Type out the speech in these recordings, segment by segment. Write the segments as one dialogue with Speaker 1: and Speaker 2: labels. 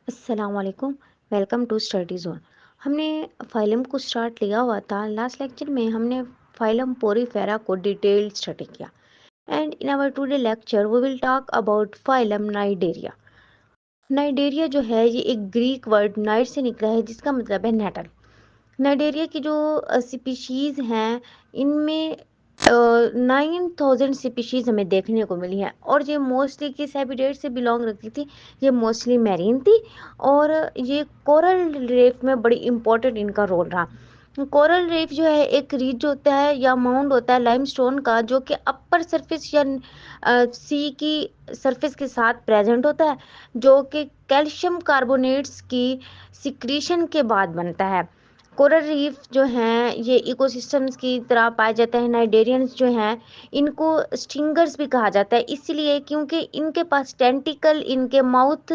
Speaker 1: अस्सलाम वालेकुम। Welcome to study zone. हमने फाइलम को स्टार्ट लिया हुआ था। लास्ट लेक्चर में हमने फाइलम पोरीफेरा को डिटेल्ड स्टडी किया and in our today lecture we will talk about phylum Cnidaria. Cnidaria जो है ये एक ग्रीक वर्ड नाइट से निकला है जिसका मतलब है नेटल। नाइडेरिया की जो स्पीशीज़ हैं इनमें 9000 स्पीशीज़ हमें देखने को मिली है और ये मोस्टली किस हैबिटेट से बिलोंग रखती थी। ये मोस्टली मैरीन थी और ये कोरल रीफ में बड़ी इम्पोर्टेंट इनका रोल रहा। कोरल रीफ जो है एक रीच होता है या माउंट होता है लाइमस्टोन का जो कि अपर सरफेस या सी की सरफेस के साथ प्रेजेंट होता है, जो कि कैल्शियम कार्बोनेट्स की सिक्रीशन के बाद बनता है। कोरल रीफ जो हैं ये इकोसिस्टम्स की तरह पाए जाते हैं। नाइडेरियंस जो हैं इनको स्टिंगर्स भी कहा जाता है, इसलिए क्योंकि इनके पास टेंटिकल इनके माउथ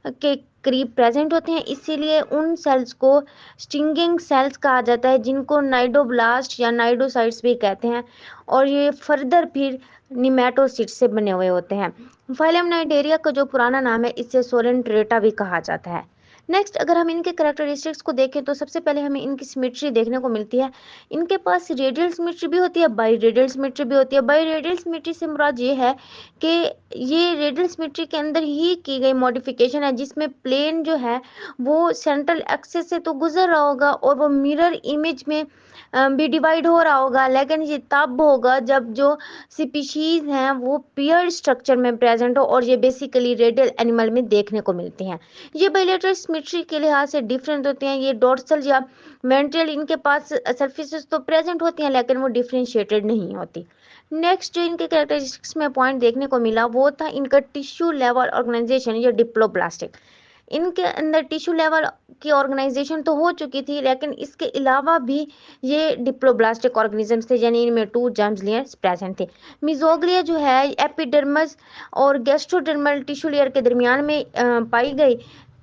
Speaker 1: के करीब प्रेजेंट होते हैं, इसीलिए उन सेल्स को स्टिंगिंग सेल्स कहा जाता है जिनको नाइडोब्लास्ट या नाइडोसाइट्स भी कहते हैं और ये फर्दर फिर निमेटोसिट्स से बने हुए होते हैं। फाइलम नाइडेरिया का जो पुराना नाम है इसे सोलेंट्रेटा भी कहा जाता है। नेक्स्ट अगर हम इनके करेक्टरिस्टिक्स को देखें तो सबसे पहले हमें इनकी सिमेट्री देखने को मिलती है। इनके पास रेडियल सिमेट्री भी होती है, बाई रेडियल सिमेट्री भी होती है। बाई रेडियल सिमेट्री से मुराद ये है कि ये रेडियल सिमेट्री के अंदर ही की गई मॉडिफिकेशन है जिसमें प्लेन जो है वो सेंट्रल एक्सिस से तो गुजर रहा होगा और वो मिरर इमेज में भी डिवाइड हो रहा होगा, लेकिन ये तब होगा जब जो स्पीशीज हैं वो पेयर स्ट्रक्चर में प्रेजेंट हो और ये बेसिकली रेडियल एनिमल में देखने को मिलती हैं। ये बायलैटरल सिमेट्री के लिहाज से डिफरेंट होते हैं। ये डोर्सल या वेंट्रल इनके पास सरफेसेस तो प्रेजेंट होती हैं लेकिन वो डिफरेंशिएटेड नहीं होती। नेक्स्ट जो इनके कैरेक्टरिस्टिक्स में पॉइंट देखने को मिला वो था इनका टिश्यू लेवल ऑर्गेनाइजेशन या डिप्लोब्लास्टिक। इनके अंदर टिश्यू लेवल की ऑर्गेनाइजेशन तो हो चुकी थी लेकिन इसके अलावा भी ये डिप्लोब्लास्टिक ऑर्गेनिजम्स थे, यानी इनमें 2 जर्म लेयर्स प्रेजेंट थे। मिजोग्लिया जो है एपिडर्मस और गैस्ट्रोडर्मल टिश्यू लेयर के दरमियान में पाई गई।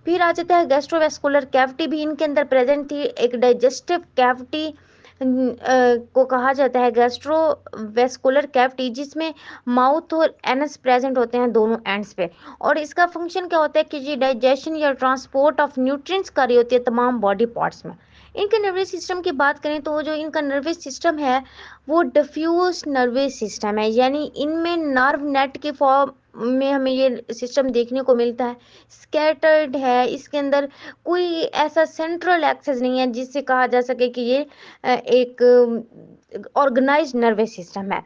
Speaker 1: फिर आ जाता है गैस्ट्रोवेस्कुलर कैविटी भी इनके अंदर प्रेजेंट थी। एक डाइजेस्टिव कैविटी को कहा जाता है गैस्ट्रोवेस्कुलर कैविटी, जिसमें माउथ और एनस प्रेजेंट होते हैं दोनों एंड्स पे। और इसका फंक्शन क्या होता है कि ये डाइजेशन या ट्रांसपोर्ट ऑफ न्यूट्रिएंट्स कर रही होती है तमाम बॉडी पार्ट्स में। इनके नर्वस सिस्टम की बात करें तो जो इनका नर्वस सिस्टम है वो डिफ्यूज नर्वस सिस्टम है, यानी इनमें नर्व नेट के फॉर्म में हमें ये सिस्टम देखने को मिलता है। स्कैटर्ड है, इसके अंदर कोई ऐसा सेंट्रल एक्सेस नहीं है जिससे कहा जा सके कि ये एक ऑर्गेनाइज्ड नर्वस सिस्टम है।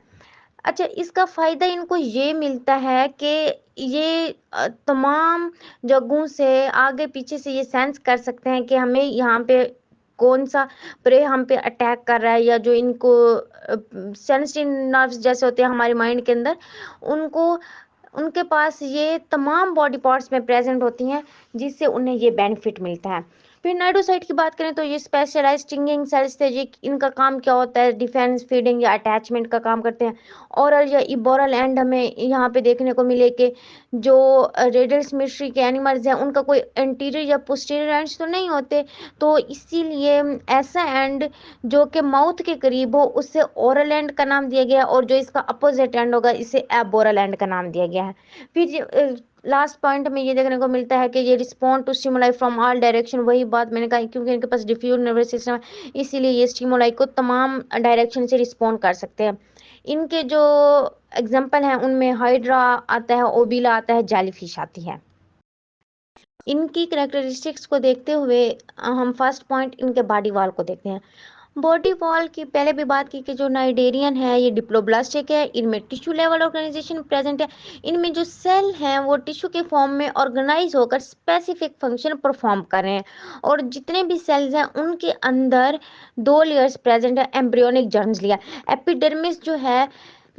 Speaker 1: अच्छा, इसका फ़ायदा इनको ये मिलता है कि ये तमाम जगहों से आगे पीछे से ये सेंस कर सकते हैं कि हमें यहाँ पे कौन सा प्रे हम पे अटैक कर रहा है, या जो इनको सेंसिटिव नर्व्स जैसे होते हैं हमारे माइंड के अंदर, उनको उनके पास ये तमाम बॉडी पार्ट्स में प्रेजेंट होती हैं जिससे उन्हें ये बेनिफिट मिलता है। फिर नाइडोसाइट की बात करें तो ये स्पेशलाइज्ड स्टिंगिंग सेल्स थे। ये इनका काम क्या होता है, डिफेंस, फीडिंग या अटैचमेंट का काम करते हैं। ओरल या इबोरल एंड हमें यहाँ पे देखने को मिले कि जो रेडियल सिमेट्री के एनिमल्स हैं उनका कोई एंटीरियर या पोस्टीरियर एंड्स तो नहीं होते, तो इसीलिए ऐसा एंड जो कि माउथ के करीब हो उसे ओरल एंड का नाम दिया गया है और जो इसका अपोजिट एंड होगा इसे एबोरल एंड का नाम दिया गया है। फिर लास्ट पॉइंट में ये देखने को मिलता है कि ये respond to stimuli from all direction. वही बात मैंने कहा, क्योंकि इनके पास डिफ्यूज नर्वस सिस्टम है इसीलिए ये स्टिमुलाई को तमाम डायरेक्शन से रिस्पॉन्ड कर सकते हैं। इनके जो एग्जाम्पल हैं उनमें हाइड्रा आता है, ओबिला आता है, जेलीफिश आती है। इनकी करेक्टरिस्टिक्स को देखते हुए हम फर्स्ट पॉइंट इनके बॉडी वॉल को देखते हैं। बॉडी वॉल की पहले भी बात की कि जो नाइडेरियन है ये डिप्लोब्लास्टिक है, इनमें टिश्यू लेवल ऑर्गेनाइजेशन प्रेजेंट है। इनमें जो सेल हैं वो टिश्यू के फॉर्म में ऑर्गेनाइज होकर स्पेसिफिक फंक्शन परफॉर्म कर रहे हैं और जितने भी सेल्स हैं उनके अंदर 2 लेयर्स प्रेजेंट है एम्ब्रियोनिक जर्म्स लिया। एपिडर्मिस जो है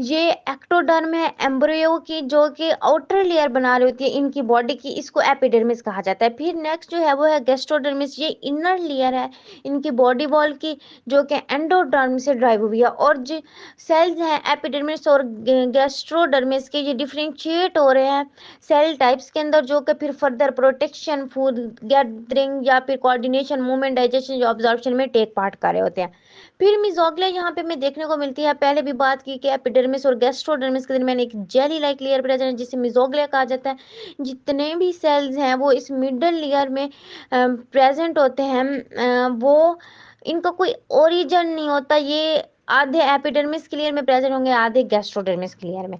Speaker 1: ये एक्टोडर्म है एम्ब्रियो की, जो कि आउटर लेयर बना रही होती है इनकी बॉडी की, इसको एपिडर्मिस कहा जाता है। फिर नेक्स्ट जो है वो है गैस्ट्रोडर्मिस, ये इनर लेयर है इनकी बॉडी वॉल की जो कि एंडोडर्म से ड्राइव हुई है। और जो सेल्स हैं एपिडर्मिस और गैस्ट्रोडर्मिस के, ये डिफरेंशिएट हो रहे हैं सेल टाइप्स के अंदर, जो कि फिर फर्दर प्रोटेक्शन, फूड गैदरिंग या फिर कोऑर्डिनेशन, मूवमेंट, डाइजेशन या ऑब्जॉर्प्शन में टेक पार्ट कर रहे होते हैं। फिर मीज़ोग्लिया यहाँ पे हमें देखने को मिलती है, पहले भी बात की कि एपिडर्मिस और गैस्ट्रोडर्मिस के दरमियान एक जेली लाइक लेयर प्रेजेंट है जिसे मीज़ोग्लिया कहा जाता है। जितने भी सेल्स हैं वो इस मिडल लेयर में प्रेजेंट होते हैं, वो इनका कोई ओरिजिन नहीं होता, ये आधे एपिडर्मिस के लेयर में प्रेजेंट होंगे, आधे गैस्ट्रोडर्मिस के लेयर में।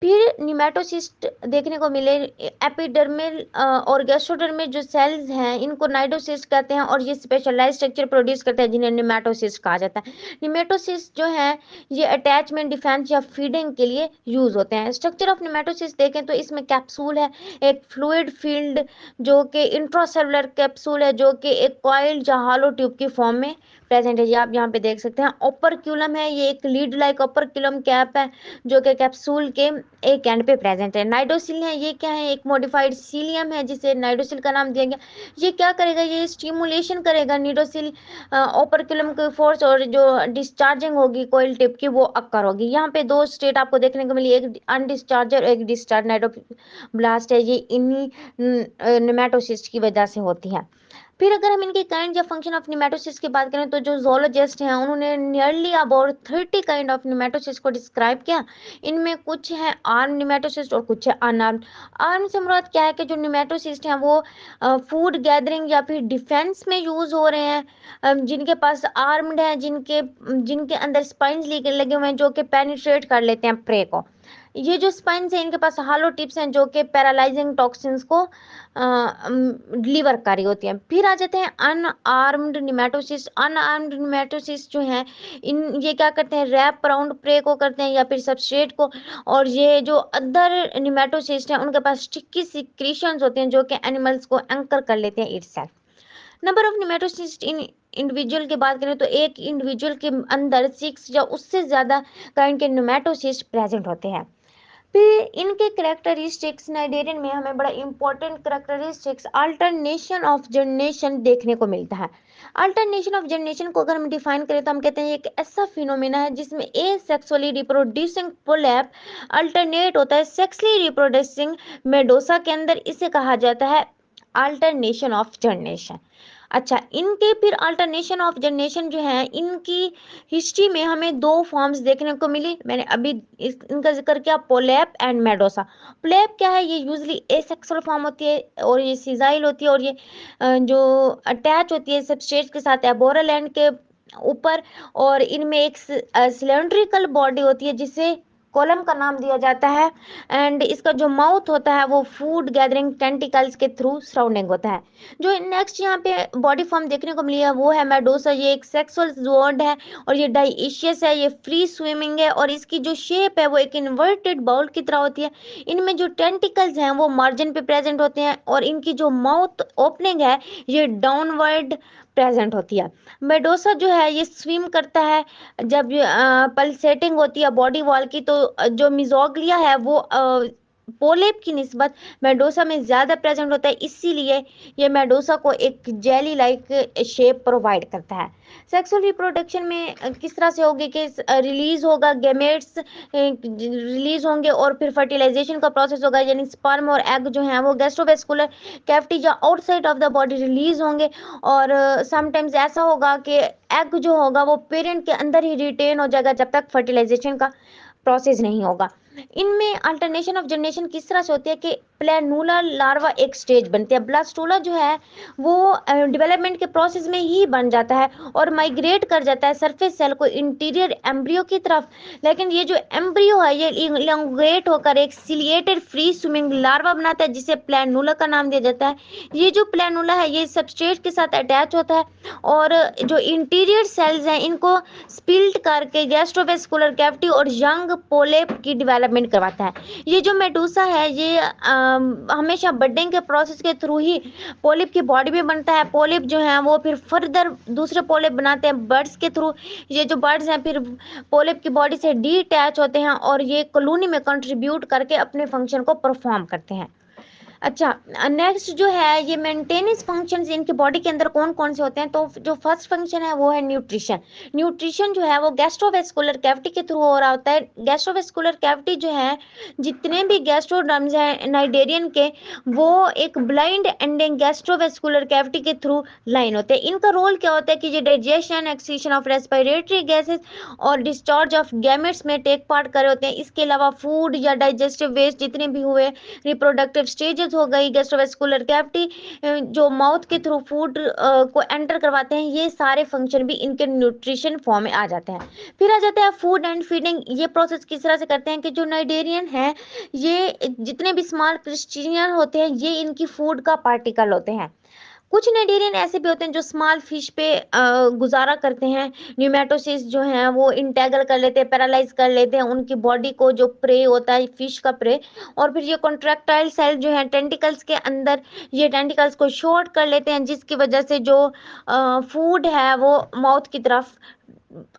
Speaker 1: फिर निमेटोसिस्ट देखने को मिले, एपिडर्मल और गैस्ट्रोडर्मिस जो सेल्स हैं इनको नाइडोसिस्ट कहते हैं और ये स्पेशलाइज्ड स्ट्रक्चर प्रोड्यूस करते हैं जिन्हें निमेटोसिस्ट कहा जाता है। निमेटोसिस्ट जो है ये अटैचमेंट, डिफेंस या फीडिंग के लिए यूज होते हैं। स्ट्रक्चर ऑफ निमेटोसिस्ट देखें तो इसमें कैप्सूल है, एक फ्लूइड फील्ड जो कि इंट्रासेलुलर कैप्सूल है जो कि एक कॉइल्ड या हॉलो ट्यूब की फॉर्म में प्रेजेंट है, ये आप यहाँ पे देख सकते हैं। ओपरक्यूलम है, ये एक लीड लाइक ओपरक्यूलम कैप है जो कि कैप्सूल के एक एंड पे प्रेजेंट है। नाइडोसिल है, ये क्या है, एक मॉडिफाइड सीलियम है जिसे नाइडोसिल का नाम दिया गया। ये क्या करेगा, ये स्टिमुलेशन करेगा निडोसिल ओपरक्यूलम के फोर्स, और जो डिस्चार्जिंग होगी कोइल टिप की वो अक्कर होगी। यहाँ पे दो स्टेट आपको देखने को मिली, एक अनडिस्चार्ज और एक डिस्चार्ज नाइडोब्लास्ट है, ये इन्हीं नेमेटोसिस्ट की वजह से होती है। फिर अगर हम इनके काइंड या फंक्शन ऑफ निमेटोसिस की बात करें तो जो जोलॉजिस्ट हैं उन्होंने नियरली अबाउट 30 काइंड ऑफ निमेटोसिस को डिस्क्राइब किया। इनमें कुछ है आर्म निमेटोसिस्ट और कुछ है अनआर्म्ड। आर्म से मुराद क्या है कि जो निमेटोसिस्ट हैं वो फूड गैदरिंग या फिर डिफेंस में यूज हो रहे हैं, जिनके पास आर्म्ड है, जिनके जिनके अंदर स्पाइन्स लगे हुए हैं जो कि पेनिट्रेट कर लेते हैं प्रे को। ये जो स्पाइन्स हैं इनके पास हालो टिप्स हैं जो कि पैरालाइजिंग टॉक्सिन्स को डिलीवर कर रही होती हैं। फिर आ जाते हैं अनआर्म्ड निमेटोसिस्ट। अनआर्म्ड निमेटोसिस्ट जो हैं इन ये क्या करते हैं, रैप अराउंड प्रे को करते हैं या फिर सबस्ट्रेट को। और ये जो अदर निमेटोसिस्ट हैं उनके पास स्टिकी सिक्रीशंस होते हैं जो कि एनिमल्स को एंकर कर लेते हैं itself. Number of nematocyst in individual की बात करें तो एक इंडिविजुअल के अंदर 6 या उससे ज्यादा काइंड के निमेटोसिस्ट प्रेजेंट होते हैं। फिर इनके करेक्टरिस्टिक्स नाइडेरियन में हमें बड़ा important characteristics alternation of generation देखने को मिलता है। अल्टरनेशन ऑफ जनरेशन को अगर हम डिफाइन करें तो हम कहते हैं एक ऐसा फिनोमेना है जिसमें ए सेक्सुअली रिप्रोड्यूसिंग पोलैप अल्टरनेट होता है सेक्सुअली रिप्रोड्यूसिंग मेडोसा के अंदर, इसे कहा जाता है अल्टरनेशन ऑफ जनरेशन। अच्छा, इनके फिर अल्टरनेशन ऑफ जनरेशन जो है इनकी हिस्ट्री में हमें दो फॉर्म्स देखने को मिली, मैंने अभी इनका जिक्र किया, पोलैप एंड मेडोसा। पोलैप क्या है, ये यूजली एसेक्सुअल फॉर्म होती है और ये सीजाइल होती है और ये जो अटैच होती है सबस्ट्रेट के साथ एबोरल एंड के ऊपर, और इनमें एक सिलेंड्रिकल बॉडी होती है जिसे कॉलम का नाम दिया जाता है। एंड इसका जो माउथ होता है वो फूड गैदरिंग टेंटिकल्स के थ्रू सराउंडिंग होता है। जो नेक्स्ट यहाँ पे बॉडी फॉर्म देखने को मिली है वो है मेडोसा। ये एक सेक्सुअल जोड है और ये डाइशियस है, ये फ्री स्विमिंग है और इसकी जो शेप है वो एक इन्वर्टेड बाउल की तरह होती है। इनमें जो टेंटिकल्स हैं वो मार्जिन पे प्रेजेंट होते हैं और इनकी जो माउथ ओपनिंग है ये डाउनवर्ड प्रेजेंट होती है। मेडोसा जो है ये स्विम करता है जब पल्सेटिंग होती है बॉडी वॉल की, तो जो मिजोग्लिया है वो पोलेप की निस्बत मेडोसा में ज्यादा प्रेजेंट होता है, इसीलिए ये मेडोसा को एक जेली लाइक शेप प्रोवाइड करता है। सेक्सुअल रिप्रोडक्शन में किस तरह से होगी कि रिलीज होगा गैमेट्स, रिलीज होंगे और फिर फर्टिलाइजेशन का प्रोसेस होगा, यानी स्पर्म और एग जो है वो गैस्ट्रोवेस्कुलर कैविटी या outside of the body release होंगे। और समटाइम्स ऐसा होगा कि एग जो होगा वो पेरेंट के अंदर ही रिटेन हो जाएगा जब तक फर्टिलाइजेशन का प्रोसेस नहीं होगा। इनमें अल्टरनेशन ऑफ जनरेशन किस तरह से होती है कि प्लेनुला लार्वा एक स्टेज बनती है, ब्लास्टोला जो है वो डेवलपमेंट के प्रोसेस में ही बन जाता है और माइग्रेट कर जाता है सरफेस सेल को इंटीरियर एम्ब्रियो की तरफ। लेकिन ये जो एम्ब्रियो है ये इलोंगेट होकर एक सिलिएटेड फ्री स्विमिंग लार्वा बनाता है जिसे प्लेनुला का नाम दिया जाता है। ये जो प्लेनुला है ये सबस्ट्रेट के साथ अटैच होता है और जो इंटीरियर सेल्स हैं इनको स्पिल्ट करके गैस्ट्रोवेस्कुलर कैविटी और यंग पोलेप की डेवलपमेंट करवाता है। ये जो मेडूसा है ये हमेशा बडिंग के प्रोसेस के थ्रू ही पोलिप की बॉडी में बनता है। पोलिप जो है वो फिर फर्दर दूसरे पोलिप बनाते हैं बर्ड्स के थ्रू। ये जो बर्ड्स हैं फिर पोलिप की बॉडी से डीअटैच होते हैं और ये कॉलोनी में कंट्रीब्यूट करके अपने फंक्शन को परफॉर्म करते हैं। अच्छा, नेक्स्ट जो है ये मेंटेनेंस फंक्शंस इनके बॉडी के अंदर कौन-कौन से होते हैं, तो जो फर्स्ट फंक्शन है वो है न्यूट्रिशन। न्यूट्रिशन जो है वो गैस्ट्रोवेस्कुलर कैविटी के थ्रू हो रहा होता है। गैस्ट्रोवेस्कुलर कैविटी जो है, जितने भी गैस्ट्रोडर्म्स हैं नाइडेरियन के, वो एक ब्लाइंड एंडिंग गैस्ट्रोवेस्कुलर कैविटी के थ्रू लाइन होते हैं। इनका रोल क्या होता है कि ये digestion, excretion of respiratory gases और डिस्चार्ज ऑफ गैमेट्स में टेक पार्ट कर रहे होते हैं। इसके अलावा फूड या डाइजेस्टिव वेस्ट जितने भी हुए, रिप्रोडक्टिव स्टेजेस हो गई, गैस्ट्रोवेस्कुलर कैविटी जो माउथ के थ्रू फूड को एंटर करवाते हैं, ये सारे फंक्शन भी इनके न्यूट्रिशन फॉर्म में आ जाते हैं। फिर आ जाता है फूड एंड फीडिंग। ये प्रोसेस किस तरह से करते हैं कि जो नाइडेरियन है, ये जितने भी स्मॉल क्रिस्टियन होते हैं, ये इनकी फूड का पार्टिकल होते हैं। कुछ नाइडेरियन ऐसे भी होते हैं जो स्मॉल फिश पे गुजारा करते हैं। न्यूमेटोसिस जो है वो इंटेगल कर लेते हैं, पैरालाइज कर लेते हैं उनकी बॉडी को, जो प्रे होता है फिश का प्रे। और फिर ये कॉन्ट्रैक्टाइल सेल जो है टेंटिकल्स के अंदर, ये टेंटिकल्स को शॉर्ट कर लेते हैं, जिसकी वजह से जो फूड है वो माउथ की तरफ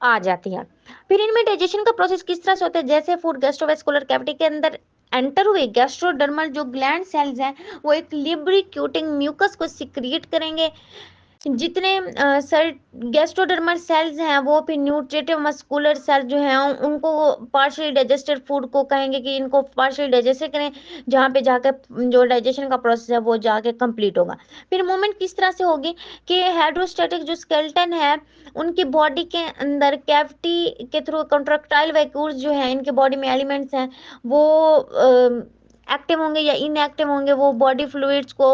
Speaker 1: आ जाती है। फिर इनमें डाइजेशन का प्रोसेस किस तरह से होता है, जैसे फूड गैस्ट्रोवेस्कुलर कैविटी के अंदर एंटर हुए, गैस्ट्रोडर्मल जो ग्लैंड सेल्स हैं वो एक लिब्रिक्यूटिंग म्यूकस को सिक्रिएट करेंगे। जितने सेल गैस्ट्रोडर्मल सेल्स हैं वो फिर न्यूट्रिटिव मस्कुलर सेल जो हैं उनको पार्शियली डाइजेस्टेड फूड को कहेंगे कि इनको पार्शियली डाइजेस्ट करें, जहाँ पे जाके जो डाइजेशन का प्रोसेस है वो जाके कंप्लीट होगा। फिर मूवमेंट किस तरह से होगी कि हाइड्रोस्टैटिक जो स्केलेटन है उनकी बॉडी के अंदर कैविटी के थ्रू कॉन्ट्रैक्टाइल वैक्यूल्स जो है इनके बॉडी में एलिमेंट्स हैं, वो एक्टिव होंगे या इनएक्टिव होंगे, वो बॉडी फ्लूइड्स को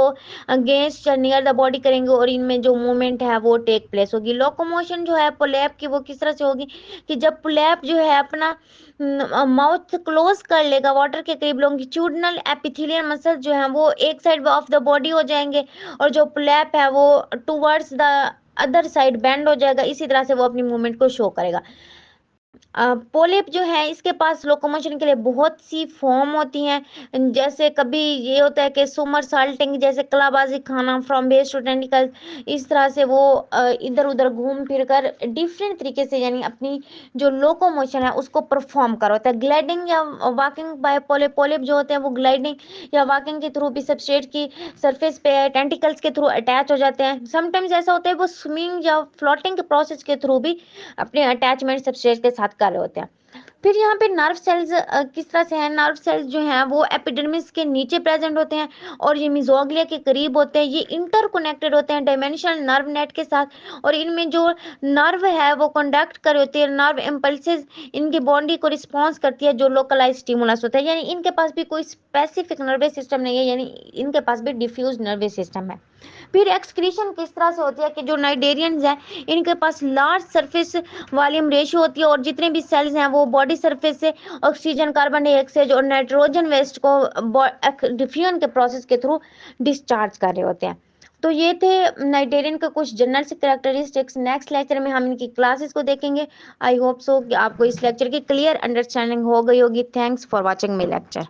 Speaker 1: अगेंस्ट या नियर द बॉडी करेंगे और इनमें जो मूवमेंट है वो टेक प्लेस होगी। लोकोमोशन जो है पुलैप की, वो किस तरह से होगी कि जब पुलैप जो है अपना माउथ क्लोज कर लेगा वाटर के करीब, लॉन्गिट्यूडनल एपिथेलियल मसल जो है वो एक साइड ऑफ द बॉडी हो जाएंगे और जो पुलैप है वो towards the other side bend हो जाएगा। इसी तरह से वो अपनी मूवमेंट को शो करेगा। पोलिप जो है इसके पास लोकोमोशन के लिए बहुत सी फॉर्म होती हैं। जैसे कभी ये होता है कि सोमरसाल्टिंग, जैसे कलाबाजी खाना, फ्रॉम बेस टू टेंटिकल्स। इस तरह से वो इधर उधर घूम फिर कर डिफरेंट तरीके से यानी अपनी जो लोकोमोशन है उसको परफॉर्म कर होता है। ग्लाइडिंग या वॉकिंग बाय पोलिप, पोलिप जो होते हैं वो ग्लाइडिंग या वॉकिंग के थ्रू भी सबस्ट्रेट की सरफेस पे टेंटिकल्स के थ्रू अटैच हो जाते हैं। समटाइम्स ऐसा होता है वो स्विमिंग या फ्लोटिंग के प्रोसेस के थ्रू भी अपने अटैचमेंट सबस्ट्रेट के साथ कर रहे होते हैं। फिर यहाँ पे नर्व सेल्स किस तरह से हैं, नर्व सेल्स जो हैं वो एपिडर्मिस के नीचे प्रेजेंट होते हैं और ये मिजोग्लिया के करीब होते हैं। ये इंटरकनेक्टेड होते हैं डायमेंशनल नर्व नेट के साथ और इनमें जो नर्व है वो कंडक्ट कर होती है, नर्व इम्पल्सेस इनकी बॉडी को रिस्पॉन्स करती है जो लोकलाइज स्टिमुलस होता है। यानी इनके पास भी कोई स्पेसिफिक नर्वस सिस्टम नहीं है, यानी इनके पास भी डिफ्यूज नर्वस सिस्टम है। फिर एक्सक्रीशन किस तरह से होती है कि जो नाइडेरियंस हैं इनके पास लार्ज सरफेस वॉल्यूम रेशियो होती है और जितने भी सेल्स हैं वो बॉडी सरफेस से ऑक्सीजन, कार्बन डाइऑक्साइड और नाइट्रोजन वेस्ट को डिफ्यूजन के प्रोसेस के थ्रू डिस्चार्ज कर रहे होते हैं। तो ये थे नाइडेरियन के कुछ जनरल से कैरेक्टरिस्टिक्स। नेक्स्ट लेक्चर में हम इनकी क्लासेस को देखेंगे। आई होप सो कि आपको इस लेक्चर की क्लियर अंडरस्टैंडिंग हो गई होगी। Thanks for watching my lecture.